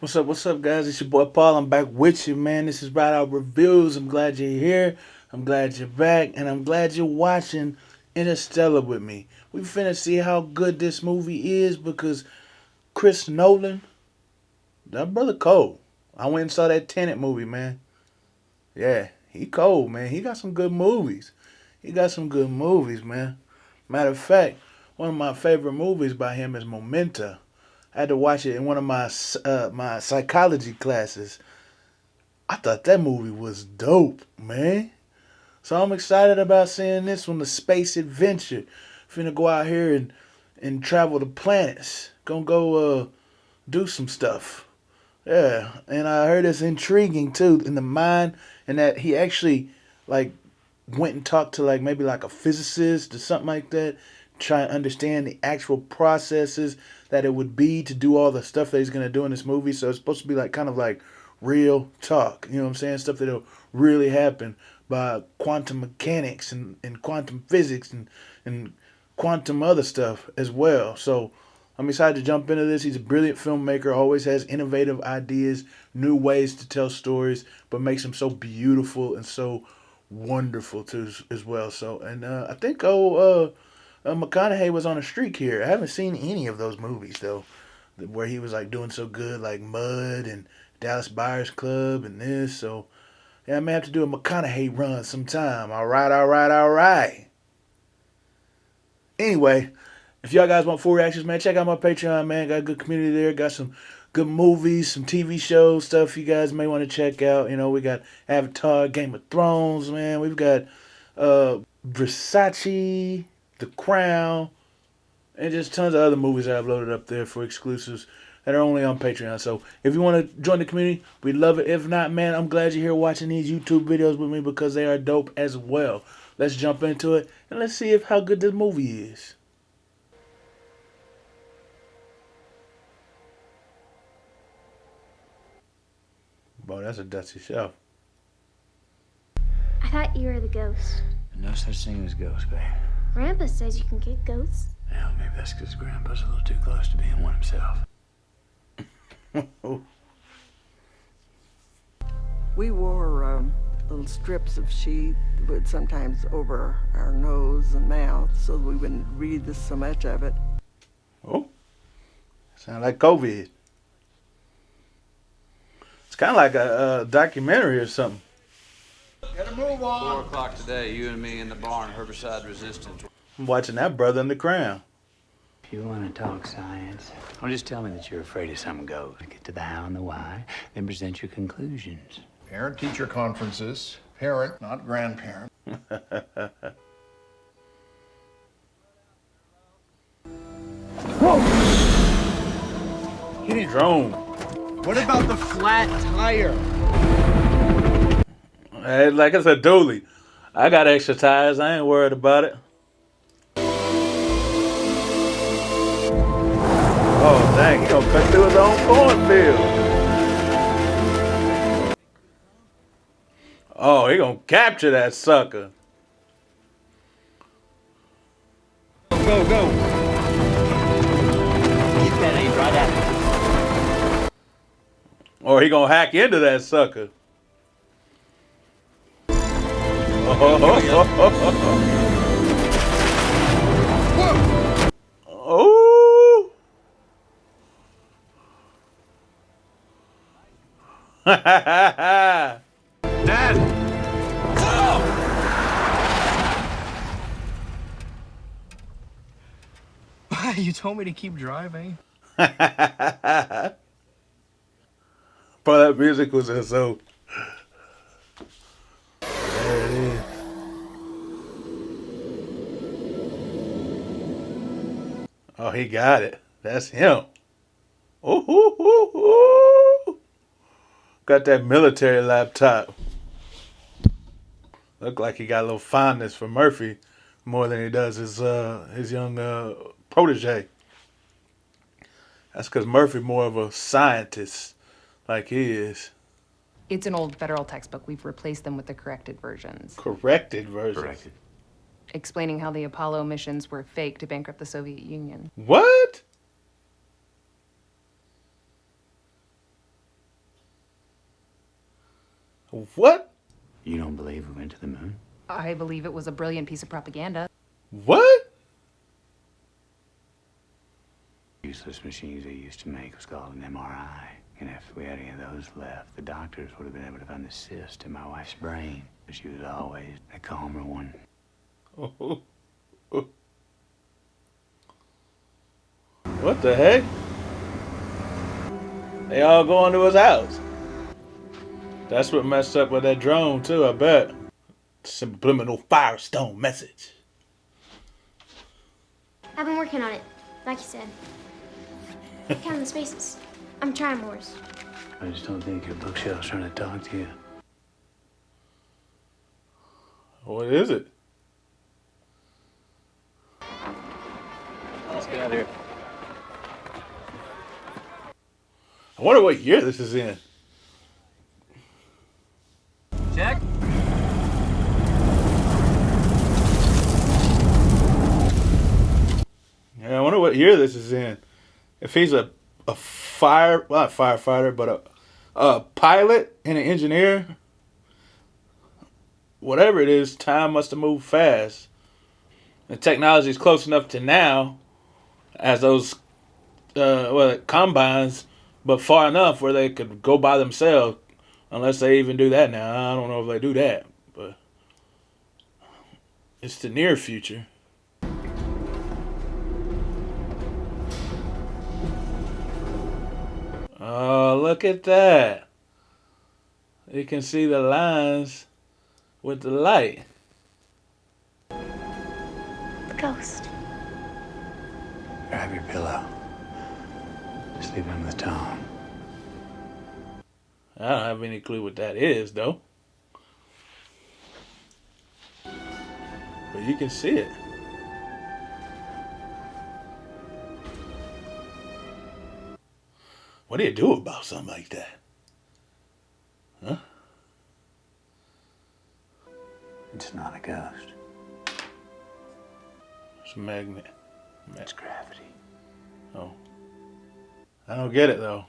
What's up, guys? It's your boy Paul. I'm back with you, man. This is Rideout Reviews. I'm glad you're here. I'm glad you're back. And I'm glad you're watching Interstellar with me. We finna see how good this movie is because Chris Nolan, that brother cold. I went and saw that Tenet movie, man. Yeah, he cold, man. He got some good movies. He got some good movies, man. Matter of fact, one of my favorite movies by him is Memento. I had to watch it in one of my psychology classes. I thought that movie was dope, man. So I'm excited about seeing this one, the space adventure. Finna go out here and travel the planets. Gonna go do some stuff. Yeah, and I heard it's intriguing too in the mind, and that he actually like went and talked to like maybe like a physicist or something like that, try and understand the actual processes that it would be to do all the stuff that he's gonna do in this movie. So it's supposed to be like kind of like real talk, you know what I'm saying? Stuff that'll really happen by quantum mechanics and quantum physics and quantum other stuff as well. So I'm excited to jump into this. He's a brilliant filmmaker, always has innovative ideas, new ways to tell stories, but makes them so beautiful and so wonderful too as well. So, and I think McConaughey was on a streak here. I haven't seen any of those movies though, where he was like doing so good, like Mud and Dallas Buyers Club and this. So, yeah, I may have to do a McConaughey run sometime. All right, all right, all right. Anyway, if y'all guys want full reactions, man, check out my Patreon, man. Got a good community there. Got some good movies, some TV shows, stuff you guys may want to check out. You know, we got Avatar, Game of Thrones, man. We've got Versace, The Crown, and just tons of other movies that I've loaded up there for exclusives that are only on Patreon. So if you want to join the community, we'd love it. If not, man, I'm glad you're here watching these YouTube videos with me because they are dope as well. Let's jump into it and let's see how good this movie is. Boy, that's a dusty shelf. I thought you were the ghost. No such thing as ghosts, babe. Grandpa says you can get ghosts. Yeah, maybe that's because Grandpa's a little too close to being one himself. We wore little strips of sheet, would sometimes over our nose and mouth, so that we wouldn't breathe so much of it. Oh, sound like COVID. It's kind of like a documentary or something. Gotta move on. 4 o'clock today, you and me in the barn, herbicide resistant. I'm watching that brother in The Crown. If you want to talk science, well, just tell me that you're afraid of some ghost. Get to the how and the why, then present your conclusions. Parent-teacher conferences. Parent, not grandparent. Hit drone. What about the flat tire? Hey, like it's a dually. I got extra tires. I ain't worried about it. Oh, dang. He gonna cut through his own cornfield. Oh, he gonna capture that sucker. Go, go. Keep that aim right at it. Or he gonna hack into that sucker. Oh. Dad! Why? You told me to keep driving. Bro, that music was just so. There it is. Oh, he got it. That's him. Ooh, ooh, ooh, ooh. Got that military laptop. Look like he got a little fondness for Murphy more than he does his young protege. That's because Murphy more of a scientist like he is. It's an old federal textbook. We've replaced them with the corrected versions, Corrected version. Corrected. explaining how the Apollo missions were fake to bankrupt the Soviet Union. What? What? You don't believe we went to the moon? I believe it was a brilliant piece of propaganda. What? Useless machines they used to make was called an MRI. And if we had any of those left, the doctors would have been able to find the cyst in my wife's brain. But she was always a calmer one. What the heck? They all going to his house. That's what messed up with that drone too, I bet. Subliminal Firestone message. I've been working on it, like you said. Counting the spaces. I'm trying Morse. I just don't think your bookshelf's trying to talk to you. What is it? Let's get out of here. I wonder what year this is in. Jack? Yeah, I wonder what year this is in. If he's a not firefighter, but a pilot and an engineer, whatever it is, time must have moved fast. The technology is close enough to now as those combines, but far enough where they could go by themselves, unless they even do that now. I don't know if they do that, but it's the near future. Oh, look at that. You can see the lines with the light. The ghost. Grab your pillow. Sleep in with Tom. I don't have any clue what that is, though. But you can see it. What do you do about something like that? Huh? It's not a ghost. It's a magnet. It's gravity. Oh. I don't get it, though.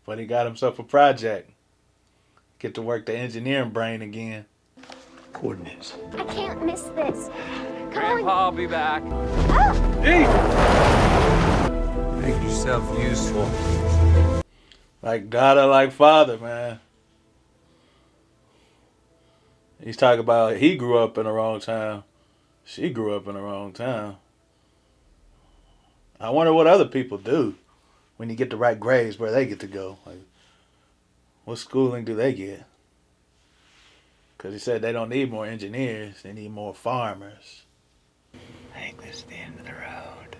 But he got himself a project. Get to work the engineering brain again. Coordinates. I can't miss this. Come Grandpa, on. I'll be back. Make yourself useful. Like daughter, like father, man. He's talking about he grew up in the wrong town. She grew up in the wrong town. I wonder what other people do when you get the right grades, where they get to go. Like, what schooling do they get? Because he said they don't need more engineers. They need more farmers. I think this is the end of the road.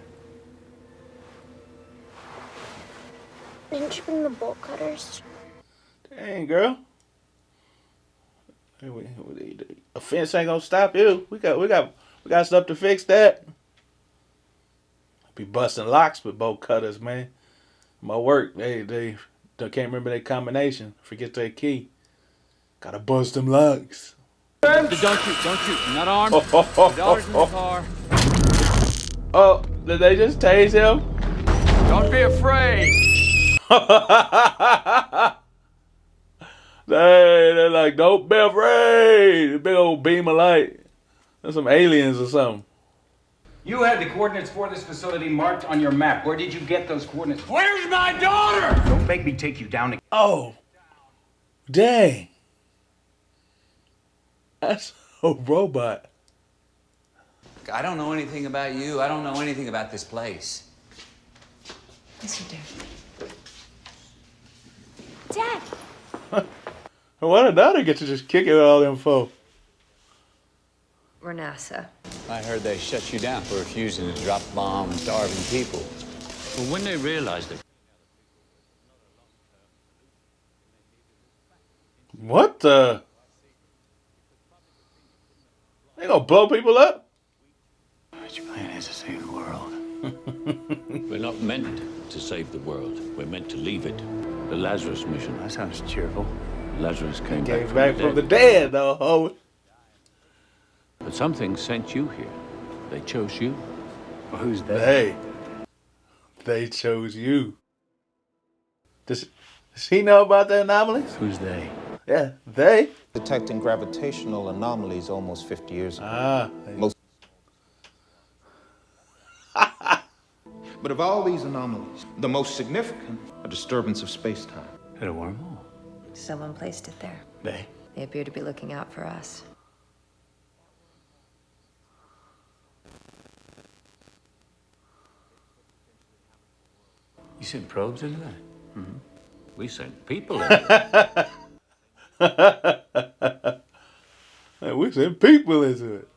Didn't you bring the bolt cutters? Dang, girl. Hey, a fence ain't gonna stop you. We got stuff to fix that. Be busting locks with bolt cutters, man. My work, they can't remember their combination. Forget their key. Gotta bust them locks. Don't shoot. You're not armed. Your daughter's in the car. Oh, did they just tase him? Don't be afraid. They're like, don't be afraid. Big old beam of light. There's some aliens or something. You had the coordinates for this facility marked on your map. Where did you get those coordinates? Where's my daughter? Don't make me take you down again. Oh, dang. That's a robot. I don't know anything about you. I don't know anything about this place. Yes, you do. Dad. Why did daughter get to just kick it with all them folk? We're NASA. I heard they shut you down for refusing to drop bombs on starving people. Well, when they realized it. What the? They gonna blow people up? What your plan is to save the world. We're not meant to save the world. We're meant to leave it. The Lazarus mission. That sounds cheerful. Lazarus came Came back back from the dead, though. Oh. But something sent you here. They chose you. Well, who's they? They chose you. This Does he know about the anomalies? Who's they? Yeah, they. Detecting gravitational anomalies almost 50 years ago. Ah. Most- But of all these anomalies, the most significant, a disturbance of space-time. At a wormhole. Someone placed it there. They. They appear to be looking out for us. You sent probes into that? Mm-hmm. We sent people in it. We sent people into it.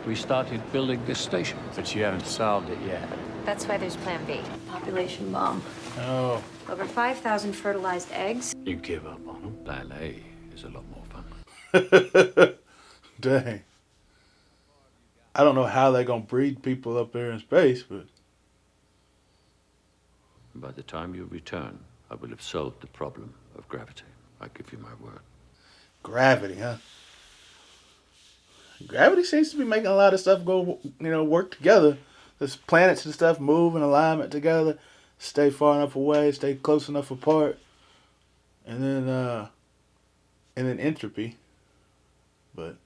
We started building this station. But you haven't solved it yet. That's why there's Plan B. Population bomb. Oh. Over 5,000 fertilized eggs. You give up on them. Plan A is a lot more fun. Dang. I don't know how they're going to breed people up there in space, but... By the time you return, I will have solved the problem of gravity. I give you my word. Gravity, huh? Gravity seems to be making a lot of stuff go, work together. There's planets and stuff move in alignment together, stay far enough away, stay close enough apart, and then entropy. But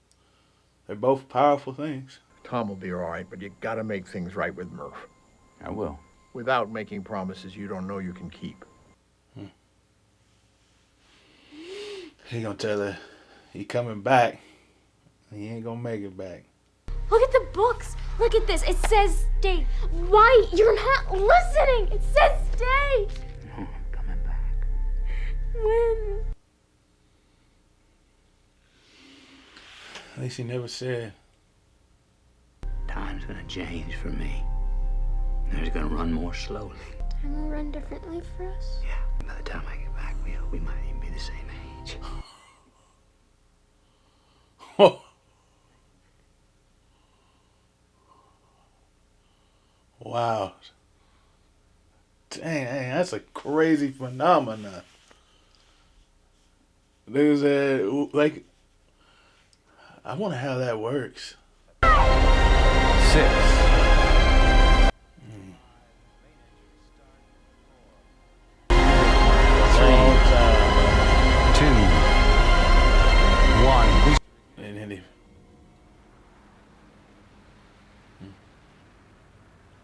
they're both powerful things. Tom will be all right, but you gotta make things right with Murph. I will. Without making promises you don't know you can keep. He gonna tell her he coming back. He ain't gonna make it back. Look at the books. Look at this. It says stay. Why? You're not listening. It says stay. No, I'm coming back. When? At least he never said. Time's gonna change for me. It's gonna run more slowly. Time will run differently for us. Yeah. By the time I get back, we might even be the same age. Wow. Dang, that's a crazy phenomenon. There's I wonder how that works. 6.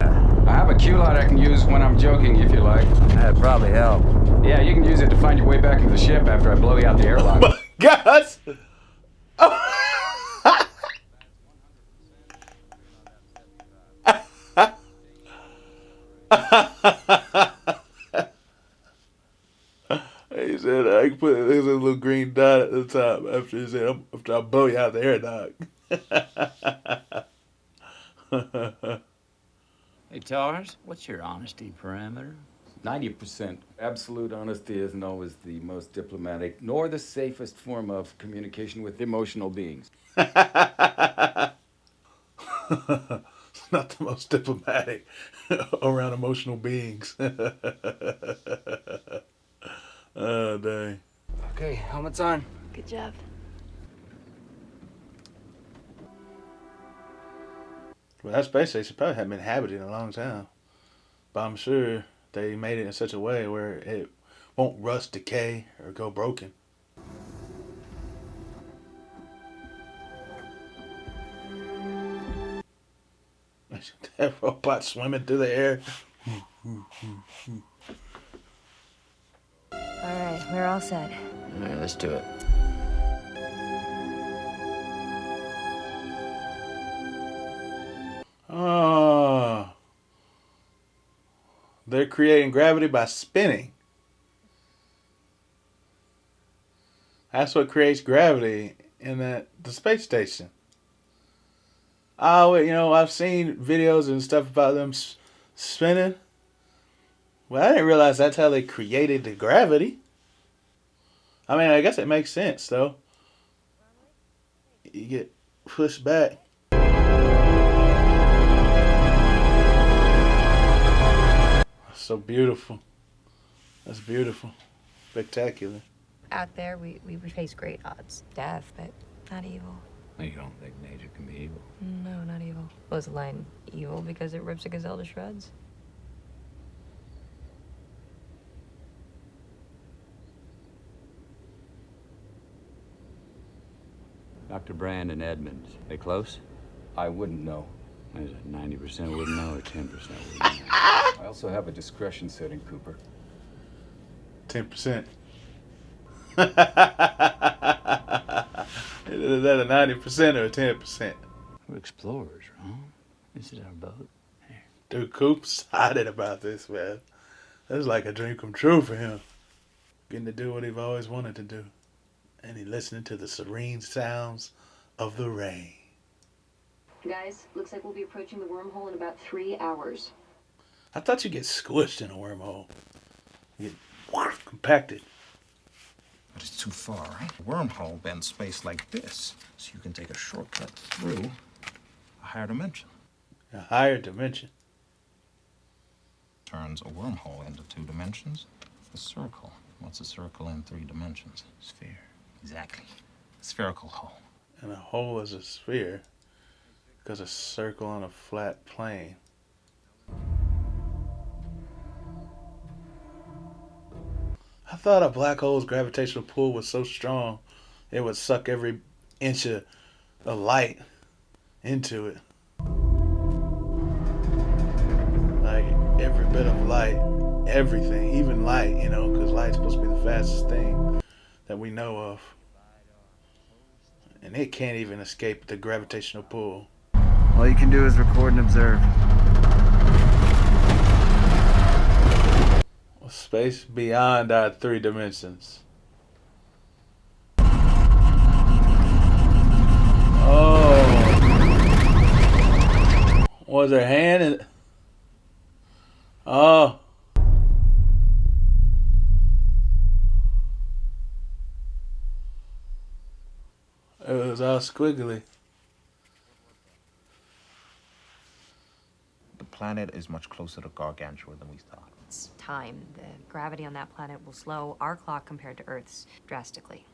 I have a cue light I can use when I'm joking, if you like. That'd probably help. Yeah, you can use it to find your way back into the ship after I blow you out the airlock. Oh my gosh! He said I can put there's a little green dot at the top after he said after I blow you out the air, dog. Hey, Tars, what's your honesty parameter? 90%. Absolute honesty isn't always the most diplomatic, nor the safest form of communication with emotional beings. It's not the most diplomatic around emotional beings. Oh, dang. Okay, helmet's on. Good job. Well, that space station probably hadn't been inhabited in a long time. But I'm sure they made it in such a way where it won't rust, decay, or go broken. That robot swimming through the air. All right, we're all set. All right, let's do it. Oh. They're creating gravity by spinning. That's what creates gravity in the space station. Oh, I've seen videos and stuff about them spinning. Well, I didn't realize that's how they created the gravity. I mean, I guess it makes sense, though. You get pushed back. So beautiful. That's beautiful. Spectacular. Out there, we would face great odds. Death, but not evil. You don't think nature can be evil? No, not evil. Was the line evil because it rips a gazelle to shreds? Dr. Brand and Edmonds, they close? I wouldn't know. Is it 90% wouldn't know or 10% wouldn't know? I also have a discretion setting, Cooper. 10%. Is that a 90% or a 10%? We're explorers, Ron. This is our boat. Here. Dude, Coop's excited about this, man. That's like a dream come true for him. Getting to do what he's always wanted to do. And he's listening to the serene sounds of the rain. Guys, looks like we'll be approaching the wormhole in about 3 hours. I thought you get squished in a wormhole. You get compacted. But it's too far, right? A wormhole bends space like this, so you can take a shortcut through a higher dimension. A higher dimension. Turns a wormhole into 2 dimensions. A circle. What's a circle in 3 dimensions? Sphere. Exactly. A spherical hole. And a hole is a sphere. Because a circle on a flat plane. I thought a black hole's gravitational pull was so strong it would suck every inch of light into it. Like every bit of light, everything, even light, you know, because light's supposed to be the fastest thing that we know of. And it can't even escape the gravitational pull. All you can do is record and observe. Space beyond our 3 dimensions. Oh. Was her hand in... Oh. It was all squiggly. The planet is much closer to Gargantua than we thought. It's time. The gravity on that planet will slow our clock compared to Earth's drastically.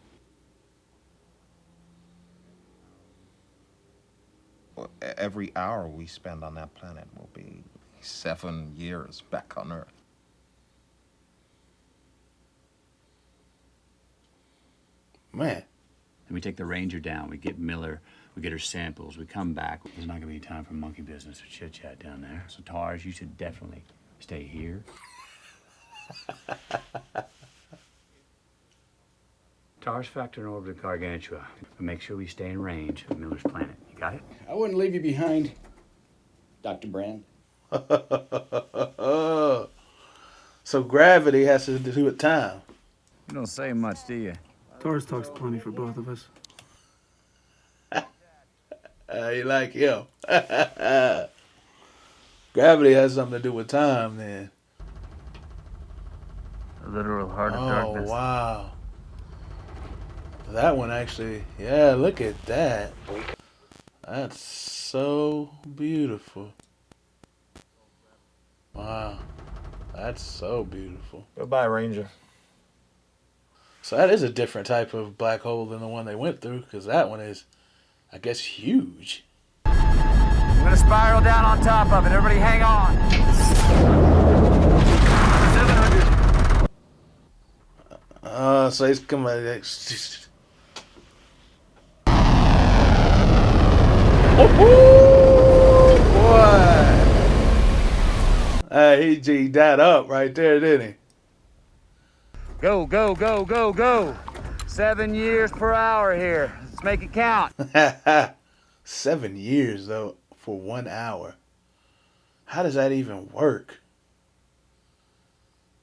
Well, every hour we spend on that planet will be 7 years back on Earth. Man. And we take the Ranger down, we get Miller, we get her samples, we come back. There's not gonna be time for monkey business or chit chat down there. So Tars, you should definitely stay here. Tars factor in orbit of Gargantua. But make sure we stay in range of Miller's planet. You got it? I wouldn't leave you behind, Dr. Brand. So gravity has to do with time. You don't say much, do you? Tars talks plenty for both of us. You like him. Gravity has something to do with time, then. A literal heart of darkness. Oh, wow. That one actually, yeah, look at that. That's so beautiful. Wow. That's so beautiful. Goodbye, Ranger. So that is a different type of black hole than the one they went through, because that one is, I guess, huge. I'm gonna spiral down on top of it. Everybody hang on. 700. So he's coming like oh, boy. He G'd that up right there, didn't he? Go, go, go, go, go. 7 years per hour here. Let's make it count. 7 years, though, for 1 hour. How does that even work?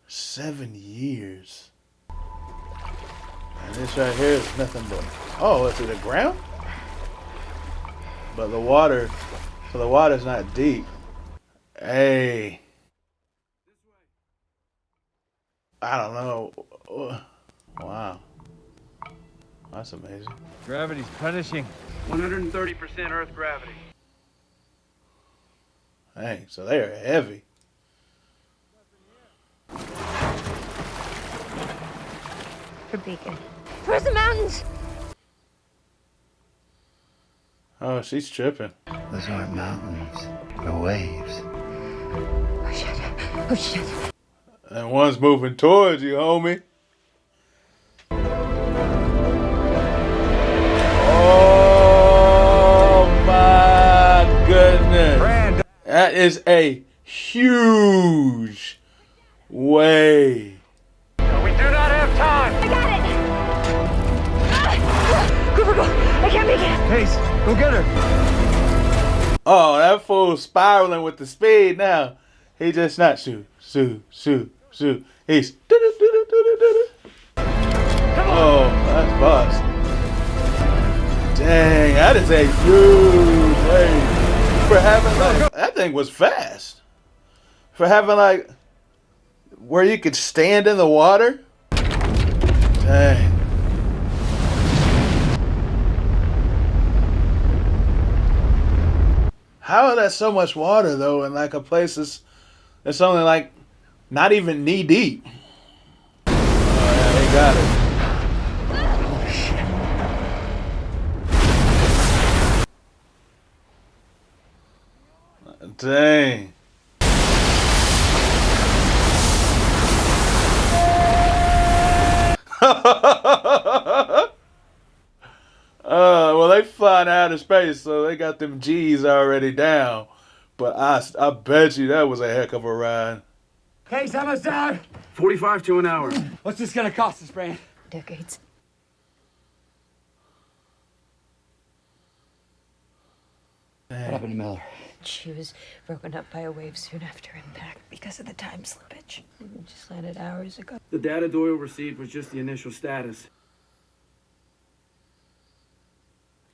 7 years. And this right here is nothing but... Oh, it's in the ground? But the water... So the water's not deep. Hey. I don't know. Wow. That's amazing. Gravity's punishing. 130% Earth gravity. Hey, so they are heavy. For beacon. Towards the mountains! Oh, she's tripping. Those aren't mountains. They're waves. Oh, shit. Oh, shit. And one's moving towards you, homie. Oh! is a huge way. We do not have time. I got it! Cooper, go! I can't make it! Pace, go get her. Oh, that fool's spiraling with the speed now. He just not shoot. He's oh, that's boss. Dang, that is a huge way. For having like, that thing was fast. For having like, where you could stand in the water. Dang. How is that so much water though in like a place that's only like not even knee deep? Oh yeah, they got it. Dang. Well, they flying out of space, so they got them G's already down. But I bet you that was a heck of a ride. Case, how much time? 45 to an hour. What's this gonna cost us, Brand? Decades. What happened to Miller? She was broken up by a wave soon after impact because of the time slippage. It just landed hours ago. The data Doyle received was just the initial status.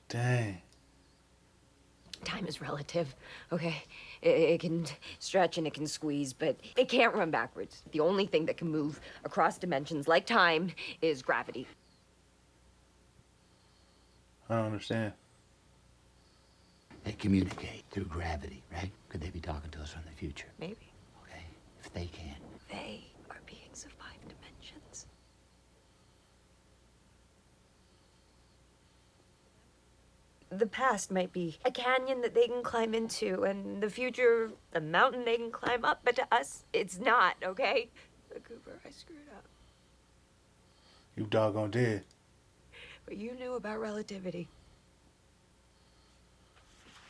Dang. Time is relative, okay? It can stretch and it can squeeze, but it can't run backwards. The only thing that can move across dimensions like time is gravity. I don't understand. They communicate through gravity, right? Could they be talking to us from the future? Maybe. Okay, if they can. They are beings of 5 dimensions. The past might be a canyon that they can climb into, and the future, a mountain they can climb up, but to us, it's not, okay? But Cooper, I screwed up. You doggone did. But you knew about relativity.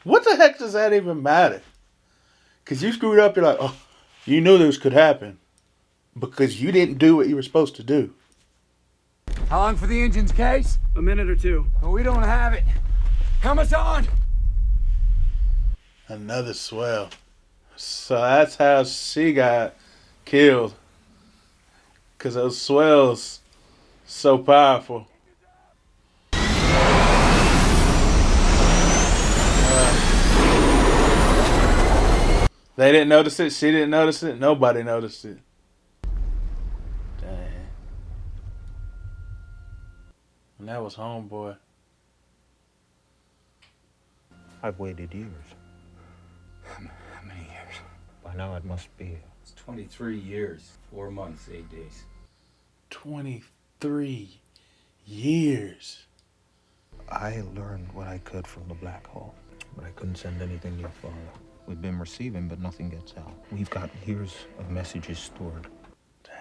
What the heck does that even matter? Because you screwed up, you're like, oh, you knew this could happen. Because you didn't do what you were supposed to do. How long for the engines, Case? A minute or two. Well, we don't have it. Come us on! Another swell. So that's how she got killed. Because those swells so powerful. They didn't notice it. She didn't notice it. Nobody noticed it. Dang. And that was Homeboy. I've waited years. How many years? By now it must be. It's 23 years, 4 months, 8 days. 23 years. I learned what I could from the black hole, but I couldn't send anything your father. We've been receiving, but nothing gets out. We've got years of messages stored. Dang.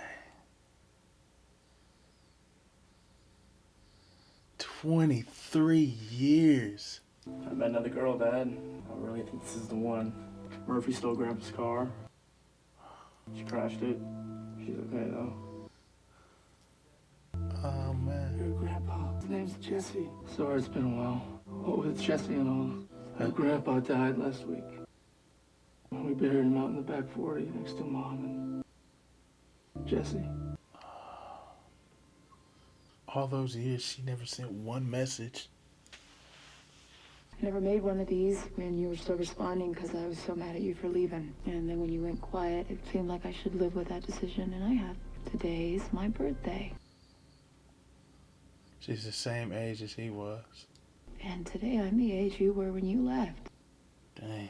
23 years. I met another girl, Dad. I really think this is the one. Murphy stole Grandpa's car. She crashed it. She's okay, though. Oh, man. Your grandpa, his name's Jesse. Sorry it's been a while. What with Jesse and all, her grandpa died last week. We buried him out in the back 40 next to Mom and Jesse. All those years, she never sent one message. I never made one of these when you were still responding because I was so mad at you for leaving. And then when you went quiet, it seemed like I should live with that decision, and I have. Today's my birthday. She's the same age as he was. And today I'm the age you were when you left. Dang.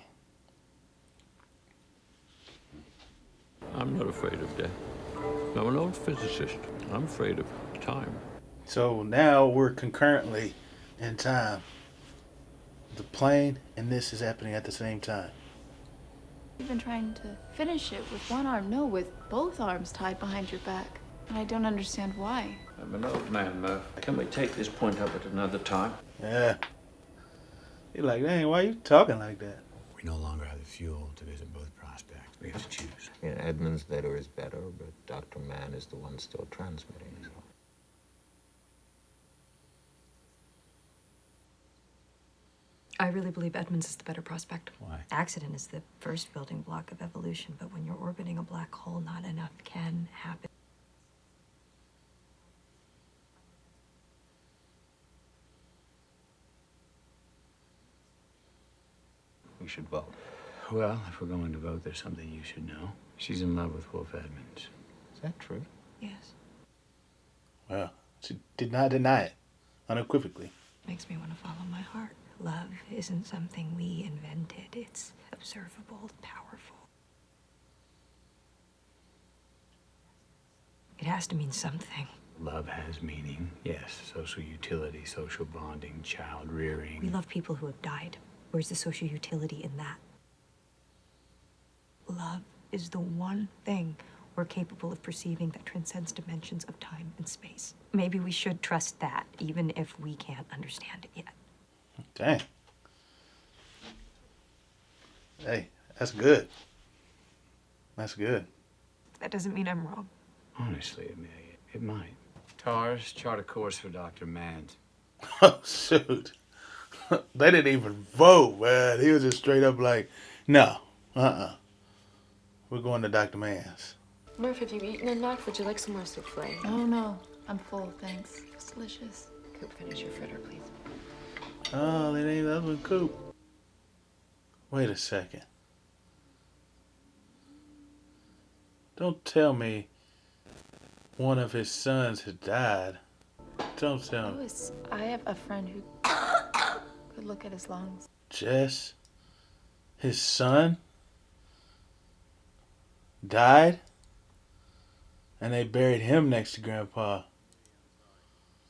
I'm not afraid of death. I'm an old physicist. I'm afraid of time. So now we're concurrently in time. The plane and this is happening at the same time. You've been trying to finish it with one arm, no, with both arms tied behind your back. And I don't understand why. I'm an old man, Murph. Can we take this point up at another time? Yeah. You're like, dang, why are you talking like that? We no longer have the fuel to visit both prospects. We have to choose. Yeah, Edmund's letter is better, but Dr. Mann is the one still transmitting. So. I really believe Edmonds is the better prospect. Why? Accident is the first building block of evolution, but when you're orbiting a black hole, not enough can happen. We should vote. Well, if we're going to vote, there's something you should know. She's in love with Wolf Edmonds. Is that true? Yes. Well, she did not deny it, unequivocally. Makes me want to follow my heart. Love isn't something we invented. It's observable, powerful. It has to mean something. Love has meaning. Yes, social utility, social bonding, child rearing. We love people who have died. Where's the social utility in that? Love is the one thing we're capable of perceiving that transcends dimensions of time and space. Maybe we should trust that, even if we can't understand it yet. Dang. Hey, that's good. That's good. That doesn't mean I'm wrong. Honestly, Amelia, it might. Tars, chart a course for Dr. Mann. Oh, shoot. They didn't even vote, man. He was just straight up like, no, we're going to Dr. Mann's. Murph, have you eaten enough? Would you like some more souffle? Oh, no. I'm full, thanks. It's delicious. Coop, finish your fritter, please. Oh, it ain't that one, Coop. Wait a second. Don't tell me one of his sons had died. Don't tell me. I have a friend who could look at his lungs. Jess, his son, died, and they buried him next to Grandpa.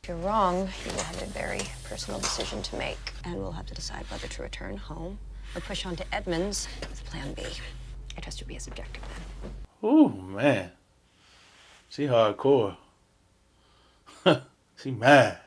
If you're wrong, you will have a very personal decision to make, and we'll have to decide whether to return home or push on to Edmonds with Plan B. I trust you'll be as objective then. Ooh, man. She hardcore. She mad.